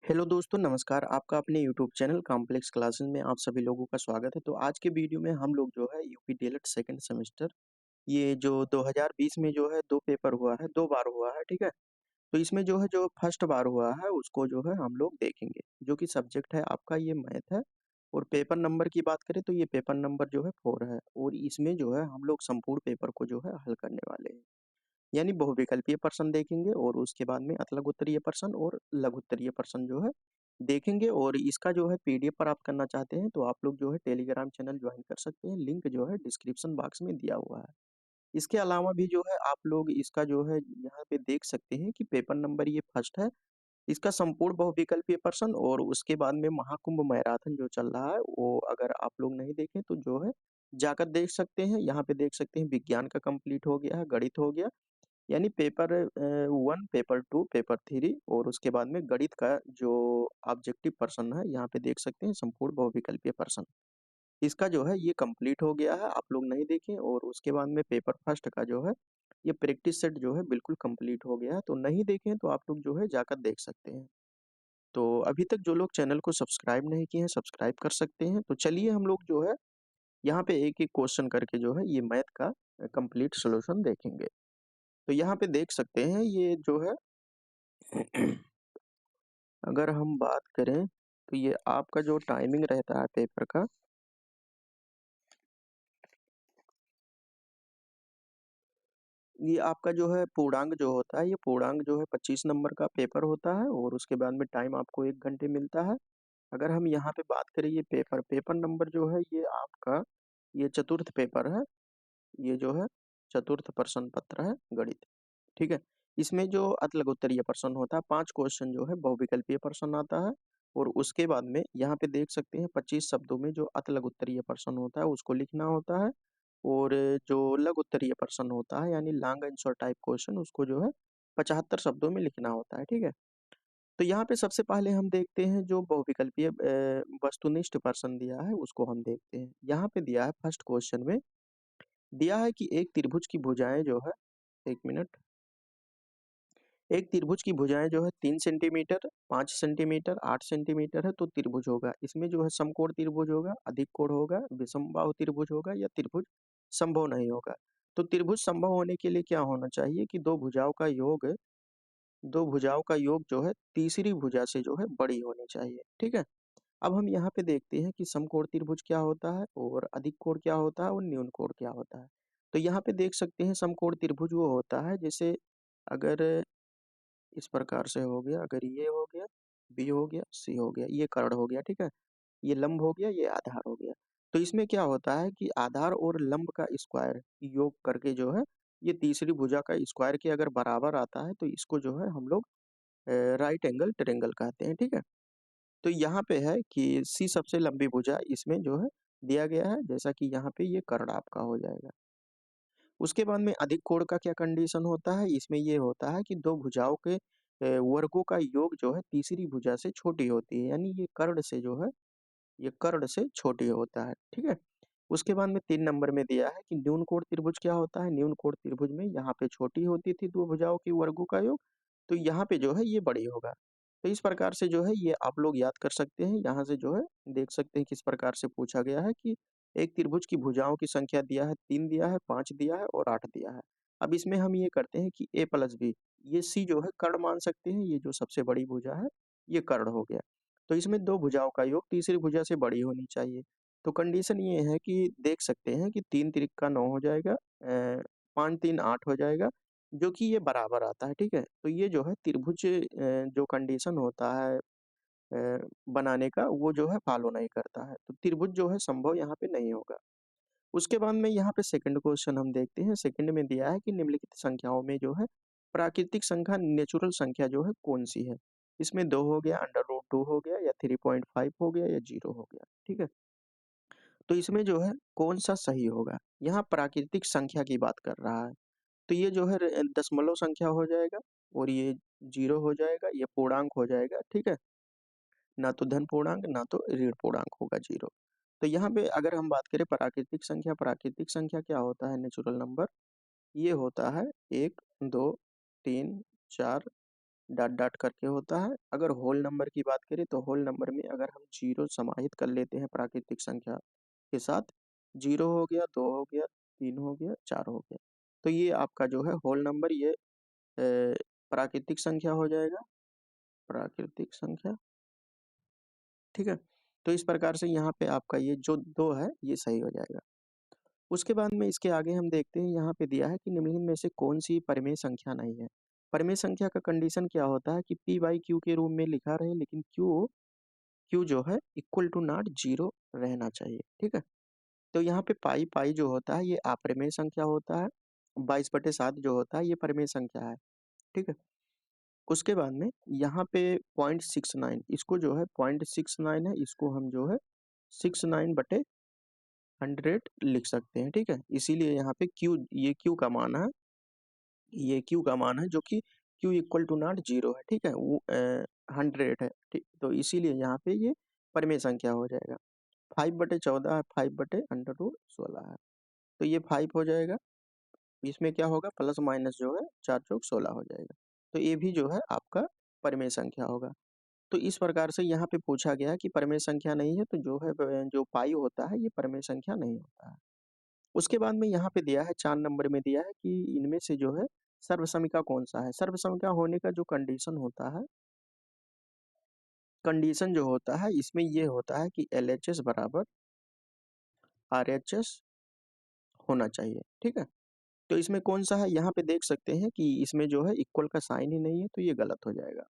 Hello दोस्तों, नमस्कार। आपका अपने यूट्यूब चैनल कॉम्प्लेक्स क्लासेस में आप सभी लोगों का स्वागत है। तो आज के वीडियो में हम लोग जो है यूपी डीएलएड सेकंड सेमेस्टर ये जो 2020 में जो है 2 पेपर हुआ है, 2 बार हुआ है, ठीक है? तो इसमें जो है जो फर्स्ट बार हुआ है उसको जो है हम लोग देखेंगे, जो कि सब्जेक्ट है आपका ये मैथ है। और पेपर नंबर की बात करें तो ये पेपर नंबर जो है 4 है और इसमें जो है हम लोग संपूर्ण पेपर को जो है हल करने वाले हैं। यानी बहुविकल्पीय प्रश्न देखेंगे और उसके बाद में अतलग उत्तरीय प्रश्न और लघु उत्तरीय प्रश्न जो है देखेंगे। और इसका जो है पीडीएफ प्राप्त करना चाहते हैं तो आप लोग जो है टेलीग्राम चैनल ज्वाइन कर सकते हैं, लिंक जो है डिस्क्रिप्शन बॉक्स में दिया हुआ है। इसके अलावा भी जो है आप लोग इसका जो है यहाँ पे देख सकते हैं कि पेपर नंबर ये फर्स्ट है, इसका संपूर्ण बहुविकल्पीय प्रश्न और उसके बाद में महाकुंभ मैराथन जो चल रहा है वो अगर आप लोग नहीं देखें तो जो है जाकर देख सकते हैं। यहाँ पे देख सकते हैं विज्ञान का कंप्लीट हो गया है, गणित हो गया, यानी पेपर 1, पेपर 2, पेपर 3 और उसके बाद में गणित का जो ऑब्जेक्टिव प्रश्न है यहाँ पे देख सकते हैं संपूर्ण बहुविकल्पीय प्रश्न। इसका जो है ये कंप्लीट हो गया है, आप लोग नहीं देखें। और उसके बाद में पेपर फर्स्ट का जो है ये प्रैक्टिस सेट जो है बिल्कुल कंप्लीट हो गया है, तो नहीं देखें तो आप लोग जो है जाकर देख सकते हैं। तो अभी तक जो लोग चैनल को सब्सक्राइब नहीं किए हैं सब्सक्राइब कर सकते हैं। तो चलिए हम लोग जो है यहाँ पे एक एक क्वेश्चन करके जो है ये मैथ का कंप्लीट सोल्यूशन देखेंगे। तो यहाँ पे देख सकते हैं ये जो है अगर हम बात करें तो ये आपका जो टाइमिंग रहता है पेपर का, ये आपका जो है पूर्णांक जो होता है, ये पूर्णांक जो है 25 नंबर का पेपर होता है और उसके बाद में टाइम आपको 1 घंटे मिलता है। अगर हम यहाँ पे बात करें ये पेपर पेपर नंबर जो है ये आपका ये चतुर्थ पेपर है, ये जो है चतुर्थ प्रश्न पत्र है गणित, ठीक है? इसमें जो अतलग उत्तरीय प्रश्न होता है 5 क्वेश्चन जो है बहुविकल्पीय प्रश्न आता है और उसके बाद में यहाँ पे देख सकते हैं 25 शब्दों में जो अतलग उत्तरीय प्रश्न होता है उसको लिखना होता है। और जो लघु उत्तरीय प्रश्न होता है यानी लॉन्ग आंसर टाइप क्वेश्चन उसको जो है 75 शब्दों में लिखना होता है, ठीक है? तो यहाँ पे सबसे पहले हम देखते हैं जो बहुविकल्पीय वस्तुनिष्ठ प्रश्न दिया है उसको हम देखते हैं। यहाँ पे दिया है फर्स्ट क्वेश्चन में दिया है कि एक त्रिभुज की भुजाएं जो है, 1 मिनट, एक त्रिभुज की भुजाएं जो है 3 सेंटीमीटर, 5 सेंटीमीटर, 8 सेंटीमीटर है तो त्रिभुज होगा। इसमें जो है समकोण त्रिभुज होगा, अधिक कोण होगा, विषमबाहु त्रिभुज होगा या त्रिभुज संभव नहीं होगा। तो त्रिभुज संभव होने के लिए क्या होना चाहिए कि दो भुजाओं का योग जो है तीसरी भुजा से जो है बड़ी होनी चाहिए, ठीक है? अब हम यहाँ पे देखते हैं कि समकोण त्रिभुज क्या होता है और अधिक कोण क्या होता है और न्यून कोण क्या होता है। तो यहाँ पे देख सकते हैं समकोण त्रिभुज वो होता है जैसे अगर इस प्रकार से हो गया, अगर ये हो गया, बी हो गया, सी हो गया, ये कर्ण हो गया, ठीक है? ये लंब हो गया, ये आधार हो गया। तो इसमें क्या होता है कि आधार और लंब का स्क्वायर योग करके जो है ये तीसरी भुजा का स्क्वायर के अगर बराबर आता है तो इसको जो है हम लोग राइट एंगल ट्रायंगल कहते हैं, ठीक है? तो यहाँ पे है कि सी सबसे लंबी भुजा इसमें जो है दिया गया है, जैसा कि यहाँ पे ये कर्ण आपका हो जाएगा। उसके बाद में अधिक कोण का क्या कंडीशन होता है, इसमें ये होता है कि दो भुजाओं के वर्गों का योग जो है तीसरी भुजा से छोटी होती है, यानी ये कर्ण से जो है ये कर्ण से छोटी होता है, ठीक है? उसके बाद में 3 नंबर में दिया है कि न्यून कोण त्रिभुज क्या होता है, न्यून कोण त्रिभुज में यहाँ पे छोटी होती थी दो भुजाओं की वर्गों का योग, तो यहाँ पे जो है ये बड़ी होगा। तो इस प्रकार से जो है ये आप लोग याद कर सकते हैं, यहाँ से जो है देख सकते हैं किस प्रकार से पूछा गया है कि एक त्रिभुज की भुजाओं की संख्या दिया है, 3 दिया है, 5 दिया है और 8 दिया है। अब इसमें हम ये करते हैं कि a प्लस बी, ये सी जो है कर्ण मान सकते हैं, ये जो सबसे बड़ी भुजा है ये कर्ण हो गया। तो इसमें दो भुजाओं का योग तीसरी भुजा से बड़ी होनी चाहिए। तो कंडीशन ये है कि देख सकते हैं कि 3 त्रिक का 9 हो जाएगा, 5 3 8 हो जाएगा, जो कि ये बराबर आता है, ठीक है? तो ये जो है त्रिभुज जो कंडीशन होता है बनाने का वो जो है फॉलो नहीं करता है, तो त्रिभुज जो है संभव यहाँ पे नहीं होगा। उसके बाद में यहाँ पे सेकंड क्वेश्चन हम देखते हैं। सेकंड में दिया है कि निम्नलिखित संख्याओं में जो है प्राकृतिक संख्या नेचुरल संख्या जो है कौन सी है? इसमें 2 हो गया, अंडर रूट 2 हो गया या 3.5 हो गया या 0 हो गया, ठीक है? तो इसमें जो है कौन सा सही होगा? यहाँ प्राकृतिक संख्या की बात कर रहा है, तो ये जो है दशमलव संख्या हो जाएगा और ये 0 हो जाएगा, ये पूर्णांक हो जाएगा, ठीक है? ना तो धन पूर्णांक ना तो ऋण पूर्णांक होगा 0। तो यहाँ पे अगर हम बात करें प्राकृतिक संख्या क्या होता है नेचुरल नंबर? ये होता है 1, 2, 3, 4, डॉट डॉट करके होता है। अगर होल नंबर की बात करें तो होल नंबर में अगर हम जीरो समाहित कर लेते हैं प्राकृतिक संख्या के साथ, 0 हो गया, 2 हो गया, 3 हो गया, 4 हो गया, तो ये आपका जो है होल नंबर, ये प्राकृतिक संख्या हो जाएगा, प्राकृतिक संख्या। ठीक है, तो इस प्रकार से यहाँ पे आपका ये जो 2 है ये सही हो जाएगा। उसके बाद में इसके आगे हम देखते हैं, यहाँ पे दिया है कि निम्नलिखित में से कौन सी परिमेय संख्या नहीं है। परिमेय संख्या का कंडीशन क्या होता है कि p बाई क्यू के रूप में लिखा रहे, लेकिन क्यू जो है इक्वल टू नॉट जीरो रहना चाहिए। ठीक है, तो यहाँ पे पाई पाई जो होता है ये अपरिमेय संख्या होता है, 22/7 जो होता है ये परिमेय संख्या है। ठीक है, उसके बाद में यहाँ पे 0.69, इसको जो है 0.69 है, इसको हम जो है 69/100 लिख सकते हैं। ठीक है, इसीलिए यहाँ पे क्यू, ये क्यू का मान है, ये क्यू का मान है जो कि Q equal to not zero है। ठीक है, वो 100 है। ठीक, तो इसीलिए यहाँ पे ये परिमेय संख्या हो जाएगा। 5/14 है, 5/√16 है, तो ये 5 हो जाएगा। इसमें क्या होगा, प्लस माइनस जो है 4 चौक 16 हो जाएगा, तो ये भी जो है आपका परिमेय संख्या होगा। तो इस प्रकार से यहाँ पे पूछा गया है कि परिमेय संख्या नहीं है, तो जो है जो पाई होता है ये परिमेय संख्या नहीं होता है। उसके बाद में यहाँ पे दिया है 4 नंबर में दिया है कि इनमें से जो है सर्वसमिका कौन सा है। सर्वसमिका होने का जो कंडीशन होता है, कंडीशन जो होता है इसमें ये होता है कि LHS बराबर RHS होना चाहिए। ठीक है, तो इसमें कौन सा है, यहाँ पे देख सकते हैं कि इसमें जो है इक्वल का साइन ही नहीं है, तो ये गलत हो जाएगा।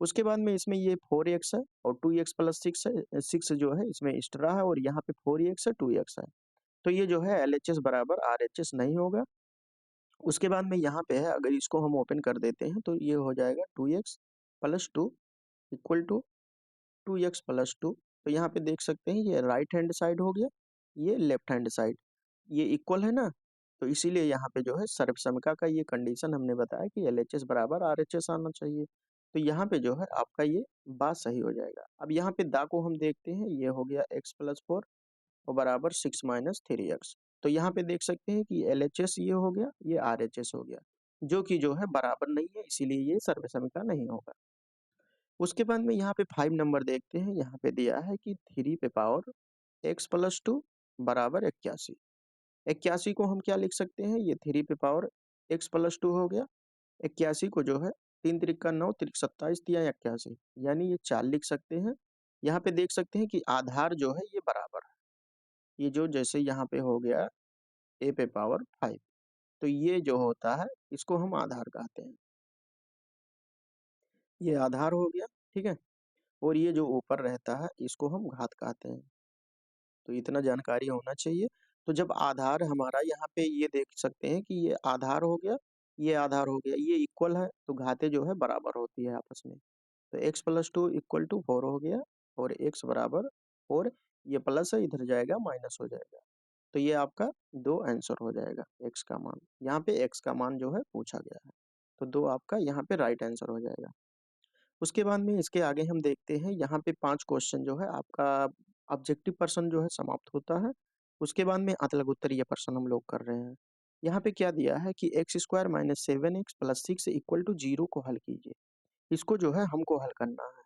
उसके बाद में इसमें ये 4x है और 2x प्लस 6 है, 6 जो है इसमें एक्स्ट्रा है, और यहाँ पे 4x है, 2x है, तो ये जो है LHS बराबर RHS नहीं होगा। उसके बाद में यहाँ पे है, अगर इसको हम ओपन कर देते हैं तो ये हो जाएगा 2x plus 2 equal to 2x plus 2, तो यहाँ पे देख सकते हैं ये राइट हैंड साइड हो गया, ये लेफ्ट हैंड साइड, ये इक्वल है ना, तो इसीलिए यहाँ पे जो है सर्वसमिका का ये कंडीशन हमने बताया कि LHS बराबर RHS आना चाहिए, तो यहाँ पे जो है आपका ये बात सही हो जाएगा। अब यहाँ पे दा को हम देखते हैं, ये हो गया x+4 और बराबर 6-3x, तो यहाँ पे देख सकते हैं कि LHS ये हो गया, ये RHS हो गया, जो कि जो है बराबर नहीं है, इसीलिए ये सर्वसमिका नहीं होगा। उसके बाद में यहाँ पे 5 नंबर देखते हैं, यहाँ पे दिया है कि 3 पे पावर x+2 बराबर 81। 81 को हम क्या लिख सकते हैं, ये 3 पे पावर x+2 हो गया। 81 को जो है 3 त्रिक 9, त्रिक 27, तिया 81, यानी ये 4 लिख सकते हैं। यहाँ पे देख सकते हैं कि आधार जो है ये बराबर है, ये जो जैसे यहाँ पे हो गया a पे पावर 5, तो ये जो होता है इसको हम आधार कहते हैं, ये आधार हो गया। ठीक है, और ये जो ऊपर रहता है इसको हम घात कहते हैं, तो इतना जानकारी होना चाहिए। तो जब आधार हमारा यहाँ पे ये देख सकते हैं कि ये आधार हो गया, ये आधार हो गया, ये इक्वल है, तो घातें जो है बराबर होती है आपस में, तो x+2 इक्वल टू 4 हो गया, और x बराबर 4, ये प्लस है इधर जाएगा माइनस हो जाएगा, तो ये आपका 2 आंसर हो जाएगा। x का मान, यहाँ पे x का मान जो है पूछा गया है, तो 2 आपका यहाँ पे राइट आंसर हो जाएगा। उसके बाद में इसके आगे हम देखते हैं, यहाँ पे 5 क्वेश्चन जो है आपका ऑब्जेक्टिव पर्सन जो है समाप्त होता है। उसके बाद में अतलग उत्तरीय प्रश्न हम लोग कर रहे हैं। यहाँ पे क्या दिया है कि x² - 7x + 6 इक्वल टू 0 को हल कीजिए, इसको जो है हमको हल करना है।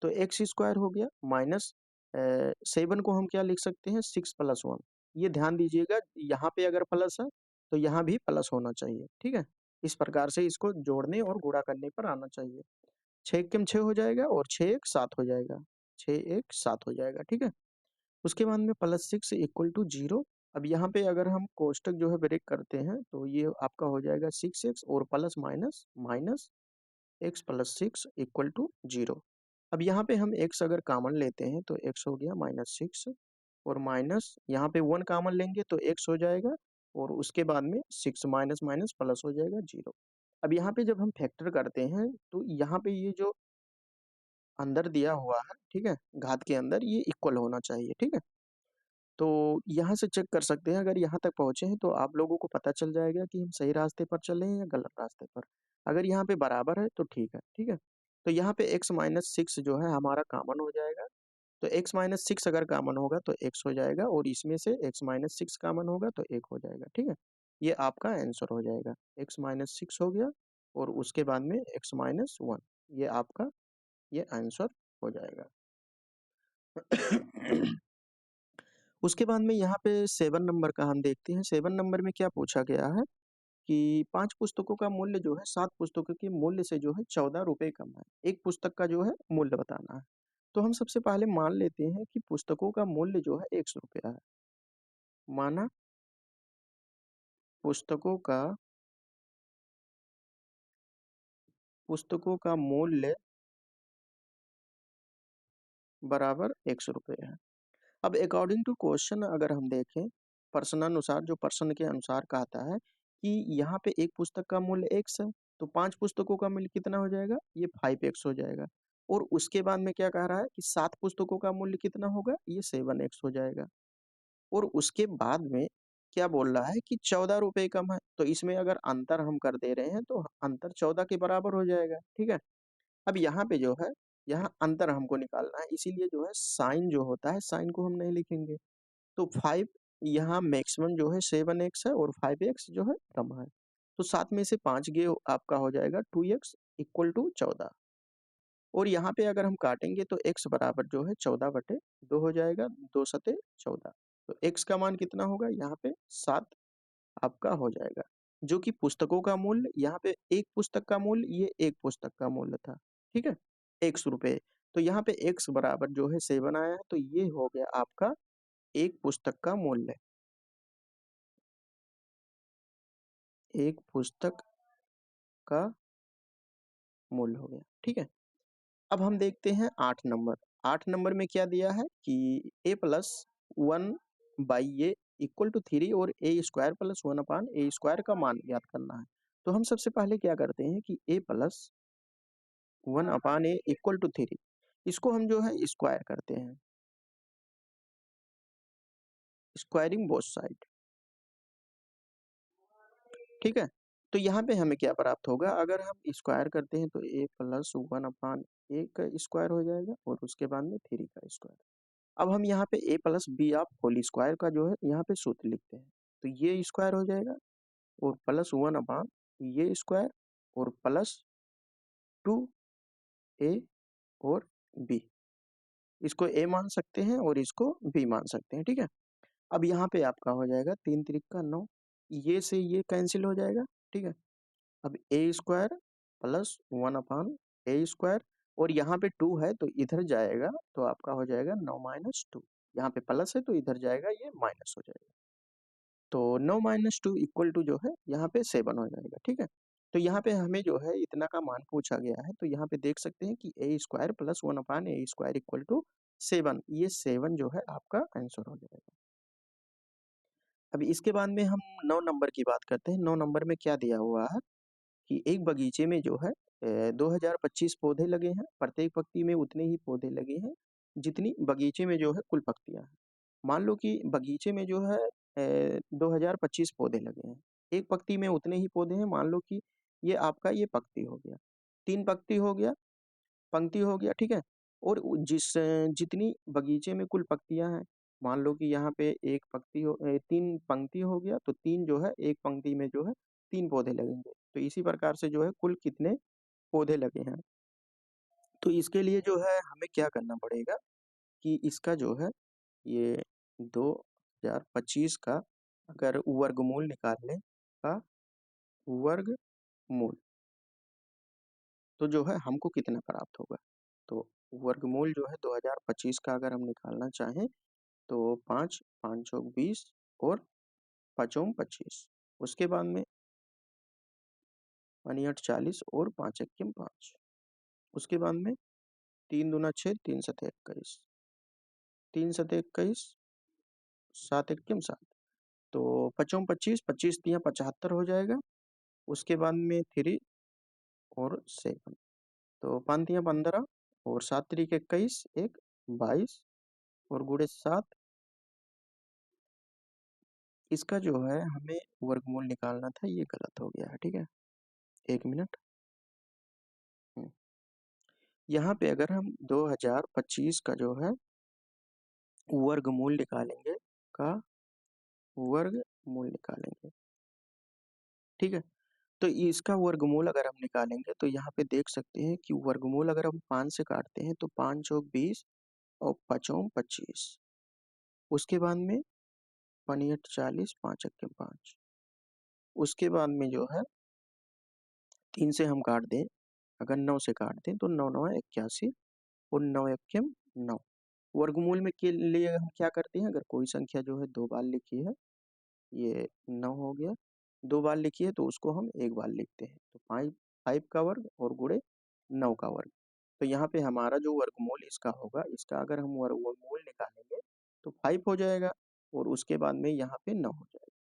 तो x² हो गया माइनस 7 को हम क्या लिख सकते हैं, 6 + 1, ये ध्यान दीजिएगा यहाँ पे अगर प्लस है तो यहाँ भी प्लस होना चाहिए। ठीक है, इस प्रकार से इसको जोड़ने और गुणा करने पर आना चाहिए। 6 एकम 6 हो जाएगा, और 6 एक 7 हो जाएगा, 6 एक 7 हो जाएगा। ठीक है, उसके बाद में +6 इक्वल टू 0। अब यहाँ पे अगर हम कोष्टक जो है ब्रेक करते हैं तो ये आपका हो जाएगा 6x और plus minus minus x + 6 equal to 0। अब यहाँ पे हम x अगर कॉमन लेते हैं तो x हो गया -6, और माइनस यहाँ पे 1 कॉमन लेंगे तो x हो जाएगा, और उसके बाद में 6 माइनस माइनस प्लस हो जाएगा 0। अब यहाँ पे जब हम फैक्टर करते हैं तो यहाँ पे ये जो अंदर दिया हुआ है, ठीक है, घात के अंदर ये इक्वल होना चाहिए। ठीक है, तो यहाँ से चेक कर सकते हैं, अगर यहाँ तक पहुँचे हैं तो आप लोगों को पता चल जाएगा कि हम सही रास्ते पर चले हैं या गलत रास्ते पर। अगर यहाँ पे बराबर है तो ठीक है। ठीक है, तो यहाँ पे x-6 जो है हमारा कॉमन हो जाएगा, तो x-6 अगर कॉमन होगा तो x हो जाएगा, और इसमें से x-6 कॉमन होगा तो 1 हो जाएगा। ठीक है, ये आपका आंसर हो जाएगा, x-6 हो गया और उसके बाद में x-1, ये आपका ये आंसर हो जाएगा। उसके बाद में यहाँ पे 7 नंबर का हम देखते हैं। 7 नंबर में क्या पूछा गया है कि 5 पुस्तकों का मूल्य जो है 7 पुस्तकों के मूल्य से जो है 14 रुपए कम है। एक पुस्तक का जो है मूल्य बताना है। तो हम सबसे पहले मान लेते हैं कि पुस्तकों का मूल्य जो है 100 रुपया है। माना पुस्तकों का मूल्य बराबर 100 रुपये है। अब अकॉर्डिंग टू क्वेश्चन अगर हम देखें, प्रश्नानुसार जो प्रश्न के अनुसार कहता है कि यहाँ पे एक पुस्तक का मूल्य x है, तो 5 पुस्तकों का मूल्य कितना हो जाएगा, ये 5x हो जाएगा। और उसके बाद में क्या कह रहा है कि 7 पुस्तकों का मूल्य कितना होगा, ये 7x हो जाएगा। और उसके बाद में क्या बोल रहा है कि 14 रुपए कम है, तो इसमें अगर अंतर हम कर दे रहे हैं तो अंतर 14 के बराबर हो जाएगा। ठीक है। अब यहाँ पे जो है, यहाँ अंतर हमको निकालना है, इसीलिए जो है साइन जो होता है, साइन को हम नहीं लिखेंगे। तो 5 यहाँ मैक्सिमम जो है 7x है और 5x जो है कम है। तो 7 में से 5 गए आपका हो जाएगा 2x इक्वल टू 14। और यहाँ पे अगर हम काटेंगे तो x बराबर जो है 14/2 हो जाएगा, 2 सते 14। तो x का मान कितना होगा, यहाँ पे 7 आपका हो जाएगा। जो कि पुस्तकों का मूल्य, यहाँ पे एक पुस्तक का मूल्य, ये एक पुस्तक का मूल्य था। ठीक है, 100 रुपये। तो यहाँ पे x बराबर जो है 7 आया है, तो ये हो गया आपका एक पुस्तक का मूल्य। एक पुस्तक का मूल्य हो गया। ठीक है। अब हम देखते हैं 8 नंबर। 8 नंबर में क्या दिया है कि a+1/a इक्वल टू 3 और a² + 1/a² का मान ज्ञात करना है। तो हम सबसे पहले क्या करते हैं कि a+1/a इक्वल टू 3, इसको हम जो है स्क्वायर करते हैं, स्क्वायरिंग बोथ साइड। ठीक है। तो यहाँ पे हमें क्या प्राप्त होगा, अगर हम स्क्वायर करते हैं तो a+1/a का स्क्वायर हो जाएगा और उसके बाद में 3 का स्क्वायर। अब हम यहाँ पे a+b ऑफ होल स्क्वायर का जो है यहाँ पे सूत्र लिखते हैं, तो ये स्क्वायर हो जाएगा और +1/, ये स्क्वायर और +2a और b। इसको a मान सकते हैं और इसको b मान सकते हैं। ठीक है। अब यहाँ पे आपका हो जाएगा 3 3 का 9, ये से ये कैंसिल हो जाएगा। ठीक है। अब a² + 1/a² और यहाँ पे 2 है तो इधर जाएगा, तो आपका हो जाएगा 9 - 2। यहाँ पे प्लस है तो इधर जाएगा, ये माइनस हो जाएगा। तो 9 - 2 इक्वल टू जो है यहाँ पे 7 हो जाएगा। ठीक है। तो यहाँ पे हमें जो है इतना का मान पूछा गया है, तो यहाँ पे देख सकते हैं कि a² + 1/a² इक्वल टू 7, ये 7 जो है आपका आंसर हो जाएगा। अब इसके बाद में हम 9 नंबर की बात करते हैं। 9 नंबर में क्या दिया हुआ है कि एक बगीचे में जो है 2025 पौधे लगे हैं, प्रत्येक पंक्ति में उतने ही पौधे लगे हैं जितनी बगीचे में जो है कुल पत्तियां हैं। मान लो कि बगीचे में जो है 2025 पौधे लगे हैं, एक पंक्ति में उतने ही पौधे हैं, मान लो कि ये आपका ये पंक्ति हो गया, 3 पंक्ति हो गया, पंक्ति हो गया। ठीक है। और जितनी बगीचे में कुल पंक्तियां हैं, मान लो कि यहाँ पे एक पंक्ति 3 पंक्ति हो गया, तो 3 जो है एक पंक्ति में जो है 3 पौधे लगेंगे। तो इसी प्रकार से जो है कुल कितने पौधे लगे हैं। तो इसके लिए जो है हमें क्या करना पड़ेगा कि इसका जो है ये 2025 का अगर वर्गमूल निकाल लें, का वर्गमूल, तो जो है हमको कितना प्राप्त होगा। तो वर्गमूल जो है 2025 का अगर हम निकालना चाहें तो 5 5 चौक 20 और 5 25, उसके बाद में 1 40 और 5 1 5, उसके बाद में 3 दूना 6, 3 सते 21, 3 सते 21, 7 1 7। तो 5 25, 25 तिया 75 हो जाएगा। उसके बाद में 3 और 7, तो 5 तिया 15 और 7 3 21, 1 22 और गुणे 7। इसका जो है हमें वर्गमूल निकालना था, ये गलत हो गया है। ठीक है, 1 मिनट। यहाँ पे अगर हम 2025 का जो है वर्गमूल निकालेंगे, का वर्गमूल निकालेंगे। ठीक है। तो इसका वर्गमूल अगर हम निकालेंगे तो यहाँ पे देख सकते हैं कि वर्गमूल अगर हम 5 से काटते हैं तो 5 चौक 20 और 5 25। उसके बाद में 5 40, 5 एक्के 5। उसके बाद में जो है 3 से हम काट दें, अगर 9 से काट दें तो 9 9 81 और 9 एक्के 9। वर्गमूल में के लिए हम क्या करते हैं, अगर कोई संख्या जो है 2 बार लिखी है, ये 9 हो गया, 2 बार लिखी है तो उसको हम 1 बार लिखते हैं, तो 5 का वर्ग और गुणे 9 का वर्ग। तो यहाँ पे हमारा जो वर्गमूल इसका होगा, इसका अगर हम वर्गमूल निकालेंगे तो 5 हो जाएगा और उसके बाद में यहाँ पे 9 हो जाएगा,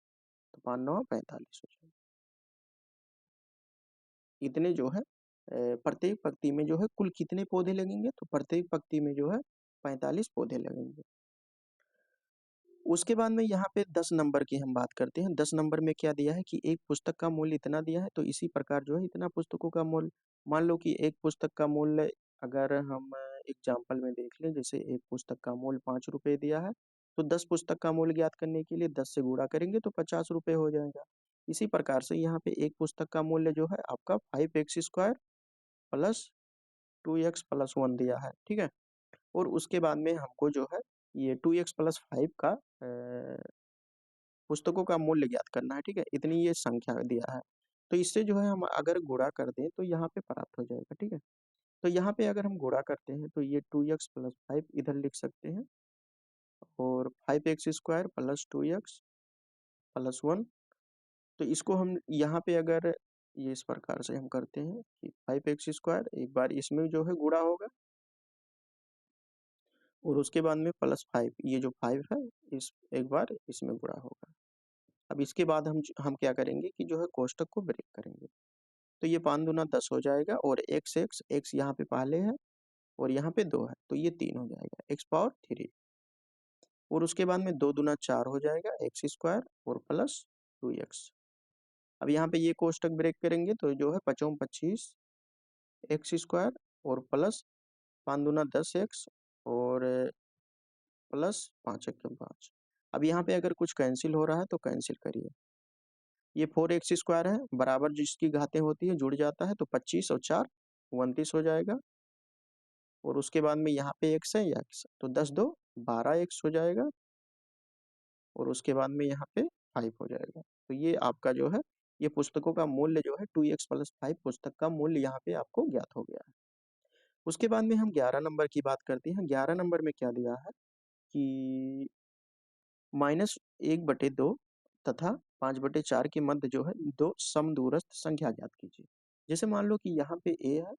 तो 5 9 45 हो जाएगा। इतने जो है प्रत्येक पंक्ति में जो है कुल कितने पौधे लगेंगे, तो प्रत्येक पंक्ति में जो है 45 पौधे लगेंगे। उसके बाद में यहाँ पे 10 नंबर की हम बात करते हैं। 10 नंबर में क्या दिया है कि एक पुस्तक का मूल्य इतना दिया है, तो इसी प्रकार जो है इतना पुस्तकों का मूल्य। मान लो कि एक पुस्तक का मूल्य अगर हम एग्जाम्पल में देख लें, जैसे एक पुस्तक का मूल्य 5 रुपये दिया है, तो 10 पुस्तक का मूल्य ज्ञात करने के लिए 10 से गुणा करेंगे तो 50 रुपये हो जाएगा। इसी प्रकार से यहाँ पे एक पुस्तक का मूल्य जो है आपका 5x² प्लस 2x प्लस 1 दिया है, ठीक है। और उसके बाद में हमको जो है ये 2x प्लस 5 का पुस्तकों का मूल्य ज्ञात करना है, ठीक है। इतनी ये संख्या दिया है, तो इससे जो है हम अगर गुणा कर दें तो यहाँ पे प्राप्त हो जाएगा, ठीक है। तो यहाँ पे अगर हम गुणा करते हैं तो ये 2x प्लस 5 इधर लिख सकते हैं और 5x² प्लस 2x प्लस 1। तो इसको हम यहाँ पे अगर ये इस प्रकार से हम करते हैं कि 5x² एक बार इसमें जो है गुणा होगा और उसके बाद में प्लस 5, ये जो 5 है इस एक बार इसमें गुणा होगा। अब इसके बाद हम क्या करेंगे कि जो है कोष्टक को ब्रेक करेंगे, तो ये 5 दूना 10 हो जाएगा और x यहाँ पे पहले है और यहाँ पे 2 है, तो ये 3 हो जाएगा x⁻³ और उसके बाद में 2 दूना 4 हो जाएगा x² और प्लस 2x। अब यहाँ पे ये कोष्टक ब्रेक करेंगे तो जो है 5 25 x² और प्लस 5 दूना 10x और प्लस 5 एक्के 5। अब यहाँ पे अगर कुछ कैंसिल हो रहा है तो कैंसिल करिए। ये 4x² है, बराबर जिसकी घातें होती है जुड़ जाता है, तो 25 और 4 29 हो जाएगा और उसके बाद में यहाँ पे x है x, तो 10 2 12x हो जाएगा और उसके बाद में यहाँ पे 5 हो जाएगा। तो ये आपका जो है ये पुस्तकों का मूल्य जो है 2x प्लस 5 पुस्तक का मूल्य यहाँ पे आपको ज्ञात हो गया है। उसके बाद में हम 11 नंबर की बात करते हैं। 11 नंबर में क्या दिया है कि -1/2 तथा 5/4 के मध्य जो है 2 समदूरस्थ संख्या ज्ञात कीजिए। जैसे मान लो कि यहाँ पे a है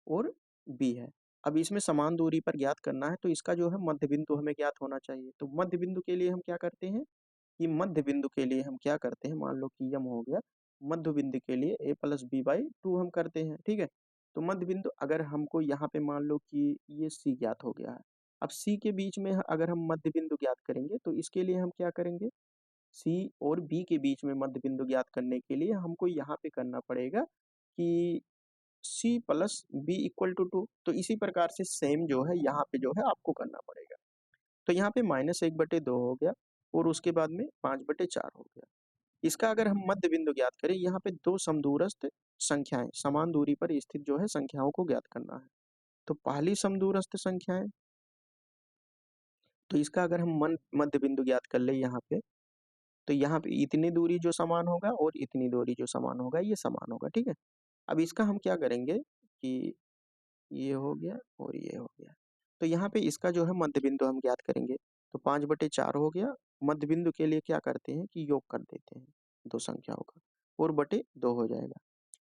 और b है। अब इसमें समान दूरी पर ज्ञात करना है, तो इसका जो है मध्य बिंदु हमें ज्ञात होना चाहिए। तो मध्य बिंदु के लिए हम क्या करते हैं कि मध्य बिंदु के लिए हम क्या करते हैं, मान लो कि यम हो गया, मध्य बिंदु के लिए a प्लस b/2 हम करते हैं, ठीक है। तो मध्य बिंदु अगर हमको यहाँ पे मान लो कि ये c ज्ञात हो गया है। अब c के बीच में अगर हम मध्य बिंदु ज्ञात करेंगे तो इसके लिए हम क्या करेंगे, c और b के बीच में मध्य बिंदु ज्ञात करने के लिए हमको यहाँ पे करना पड़ेगा कि c plus b equal to 2। तो इसी प्रकार से सेम जो है यहाँ पे जो है आपको करना पड़ेगा। तो यहाँ पे -1/2 हो गया और उसके बाद में 5/4 हो गया। इसका अगर हम मध्य बिंदु ज्ञात करें, यहाँ पे 2 समदूरस्थ संख्याएं समान दूरी पर स्थित जो है संख्याओं को ज्ञात करना है। तो पहली समदूरस्थ संख्याएं, तो इसका अगर हम मध्य बिंदु ज्ञात कर ले यहाँ पे, तो यहाँ पे इतनी दूरी जो समान होगा और इतनी दूरी जो समान होगा ये समान होगा, ठीक है। अब इसका हम क्या करेंगे कि ये हो गया और ये हो गया, तो यहाँ पे इसका जो है मध्य बिंदु हम ज्ञात करेंगे। तो 5/4 हो गया, मध्य बिंदु के लिए क्या करते हैं कि योग कर देते हैं दो संख्याओं का और बटे 2 हो जाएगा।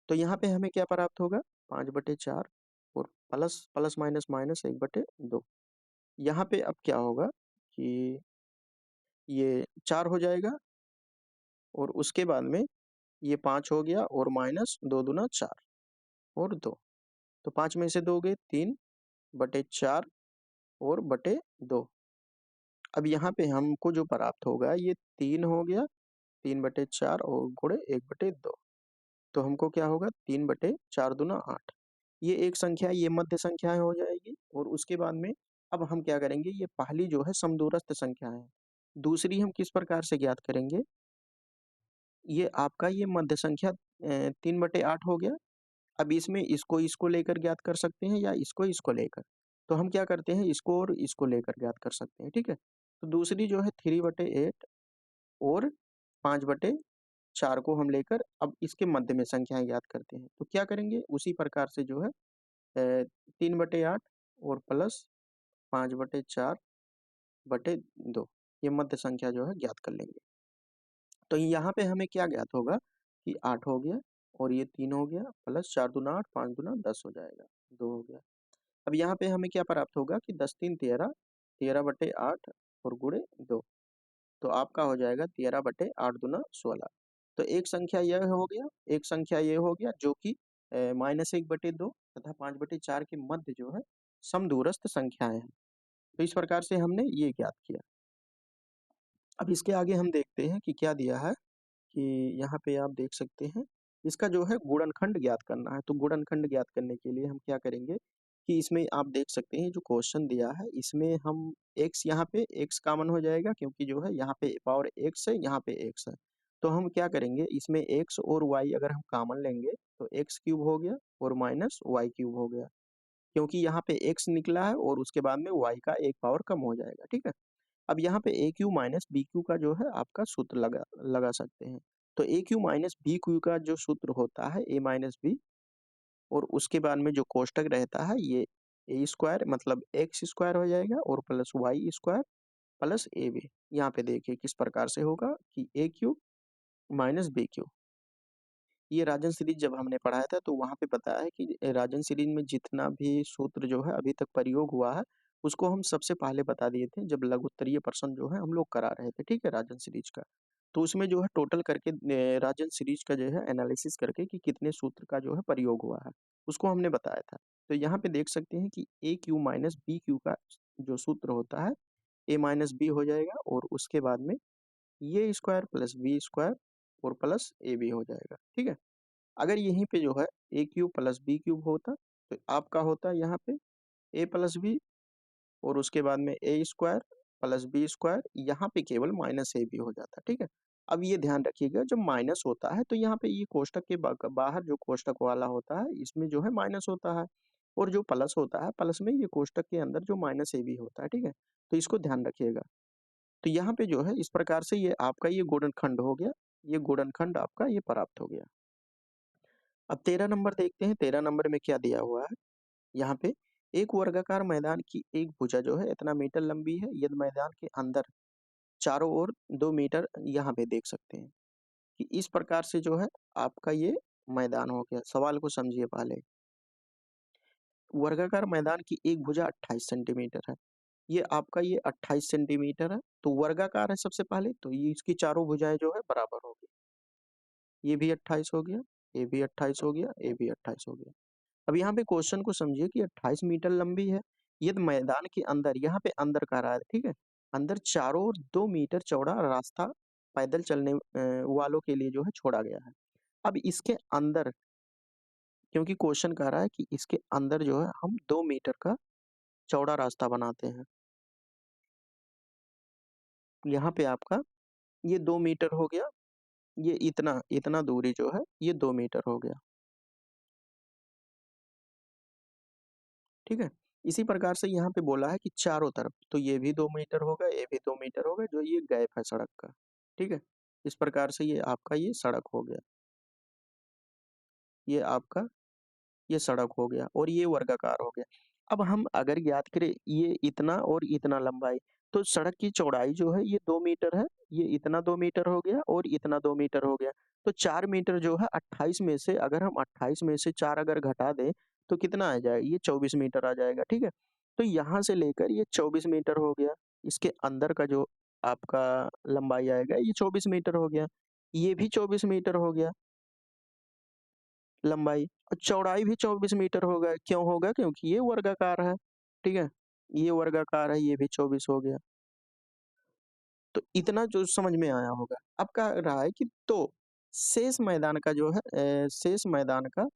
तो यहाँ पे हमें क्या प्राप्त होगा, 5/4 और प्लस प्लस माइनस माइनस 1/2। यहाँ पे अब क्या होगा कि ये 4 हो जाएगा और उसके बाद में ये 5 हो गया और माइनस 2 दूना 4 और 2, तो 5 में से 2 गए 3/4 और बटे 2। अब यहाँ पे हमको जो प्राप्त होगा ये 3 हो गया, 3/4 और गुणे 1/2, तो हमको क्या होगा 3/4 दूना 8। ये एक संख्या ये मध्य संख्याएं हो जाएगी और उसके बाद में अब हम क्या करेंगे, ये पहली जो है समदूरस्थ संख्या है, दूसरी हम किस प्रकार से ज्ञात करेंगे, ये आपका ये मध्य संख्या 3/8 हो गया। अब इसमें इसको लेकर ज्ञात कर सकते हैं या इसको लेकर। तो हम क्या करते हैं, इसको और इसको लेकर ज्ञात कर सकते हैं, ठीक है। तो दूसरी जो है 3/8 और 5/4 को हम लेकर अब इसके मध्य में संख्याएं ज्ञात करते हैं। तो क्या करेंगे, उसी प्रकार से जो है 3/8 और प्लस 5/4/2 ये मध्य संख्या जो है ज्ञात कर लेंगे। तो यहाँ पे हमें क्या ज्ञात होगा कि 8 हो गया और ये 3 हो गया, प्लस 4 दूना 8, 5 दूना 10 हो जाएगा, 2 हो गया। अब यहाँ पे हमें क्या प्राप्त होगा कि 10 3 13, 13/8 और गुणे 2, तो आपका हो जाएगा 13/8 दूना 16। तो एक संख्या यह हो गया, एक संख्या ये हो गया जो कि -1/2 तथा 5/4 के मध्य जो है समदूरस्थ संख्याएं हैं। तो इस प्रकार से हमने ये ज्ञात किया। अब इसके आगे हम देखते हैं कि क्या दिया है, कि यहाँ पे आप देख सकते हैं इसका जो है गुणनखंड ज्ञात करना है। तो गुणनखंड ज्ञात करने के लिए हम क्या करेंगे कि इसमें आप देख सकते हैं जो क्वेश्चन दिया है इसमें हम x, यहाँ पे x कॉमन हो जाएगा क्योंकि जो है यहाँ पे पावर x है, यहाँ पे x है। तो हम क्या करेंगे, इसमें x और y अगर हम कॉमन लेंगे तो x क्यूब हो गया और माइनस y क्यूब हो गया, क्योंकि यहाँ पे x निकला है और उसके बाद में y का एक पावर कम हो जाएगा, ठीक है। अब यहाँ पे ए क्यू माइनस बी क्यू का जो है आपका सूत्र लगा लगा सकते हैं। तो ए क्यू माइनस बी क्यू का जो सूत्र होता है ए माइनस बी, और उसके बाद में जो कोष्टक रहता है ये ए स्क्वायर मतलब एक्स स्क्वायर हो जाएगा और plus Y square plus A B. यहाँ पे देखिए किस प्रकार से होगा कि A Q minus B Q. ये राजन सीरीज जब हमने पढ़ाया था तो वहाँ पे बताया है कि राजन सीरीज में जितना भी सूत्र जो है अभी तक प्रयोग हुआ है उसको हम सबसे पहले बता दिए थे जब लघुत्तरीय प्रश्न जो है हम लोग करा रहे थे, ठीक है, राजन सीरीज का। तो उसमें जो है टोटल करके राजन सीरीज का जो है एनालिसिस करके कि कितने सूत्र का जो है प्रयोग हुआ है उसको हमने बताया था। तो यहाँ पे देख सकते हैं कि A Q minus B Q का जो सूत्र होता है ए माइनस बी हो जाएगा और उसके बाद में ये स्क्वायर प्लस बी स्क्वायर और प्लस ए बी हो जाएगा, ठीक है। अगर यहीं पे जो है ए क्यूब प्लस बी क्यूब होता तो आपका होता यहाँ पे ए प्लस बी और उसके बाद में ए स्क्वायर प्लस बी स्क्वायर, यहाँ पे केवल माइनस ए बी हो जाता, ठीक है। अब ये ध्यान रखिएगा जब माइनस होता है तो यहाँ पे ये कोष्टक के बाहर जो कोष्टक वाला होता है इसमें जो है माइनस होता है, और जो प्लस होता है प्लस में ये कोष्टक के अंदर जो माइनस ए बी होता है, ठीक है। तो इसको ध्यान रखिएगा। तो यहाँ पे जो है इस प्रकार से ये आपका ये गुणनखंड हो गया, ये गुणनखंड आपका ये प्राप्त हो गया। अब 13 नंबर देखते हैं, 13 नंबर में क्या दिया हुआ है। यहाँ पे एक वर्गाकार मैदान की एक भुजा जो है इतना मीटर लंबी है, यदि मैदान के अंदर चारों ओर 2 मीटर, यहाँ पे देख सकते हैं कि इस प्रकार से जो है आपका ये मैदान हो गया। सवाल को समझिए पहले। वर्गाकार मैदान की एक भुजा 28 सेंटीमीटर है, ये आपका ये 28 सेंटीमीटर है। तो वर्गाकार है सबसे पहले, तो ये इसकी चारों भुजाएं जो है बराबर होगी। ये भी 28 हो गया, ये भी 28 हो गया, ये भी 28 हो गया। अब यहाँ पे क्वेश्चन को समझिए कि 28 मीटर लंबी है, ये तो मैदान के अंदर, यहाँ पे अंदर का रहा है, ठीक है। अंदर चारों ओर 2 मीटर चौड़ा रास्ता पैदल चलने वालों के लिए जो है छोड़ा गया है। अब इसके अंदर, क्योंकि क्वेश्चन कह रहा है कि इसके अंदर जो है हम 2 मीटर का चौड़ा रास्ता बनाते हैं। यहाँ पे आपका ये 2 मीटर हो गया, ये इतना इतना दूरी जो है ये 2 मीटर हो गया, ठीक है। इसी प्रकार से यहाँ पे बोला है कि चारों तरफ, तो ये भी 2 मीटर होगा, ये भी 2 मीटर होगा, जो ये गैप है सड़क का, ठीक है। इस प्रकार से ये आपका ये सड़क हो गया, ये आपका ये सड़क हो गया और ये वर्गाकार हो गया। अब हम अगर याद करें ये इतना और इतना लंबाई, तो सड़क की चौड़ाई जो है ये 2 मीटर है, ये इतना 2 मीटर हो गया और इतना 2 मीटर हो गया। तो 4 मीटर जो है 28 में से, अगर हम 28 में से 4 अगर घटा दें तो कितना आ जाएगा, ये 24 मीटर आ जाएगा, ठीक है। तो यहाँ से लेकर ये 24 मीटर हो गया, इसके अंदर का जो आपका लंबाई आएगा ये 24 मीटर हो गया, ये भी 24 मीटर हो गया लंबाई, और चौड़ाई भी 24 मीटर होगा। क्यों होगा, क्योंकि ये वर्गाकार है, ठीक है। ये वर्गाकार है, ये भी 24 हो गया। तो इतना जो समझ में आया होगा। अब कह रहा है कि तो शेष मैदान का जो है शेष मैदान का,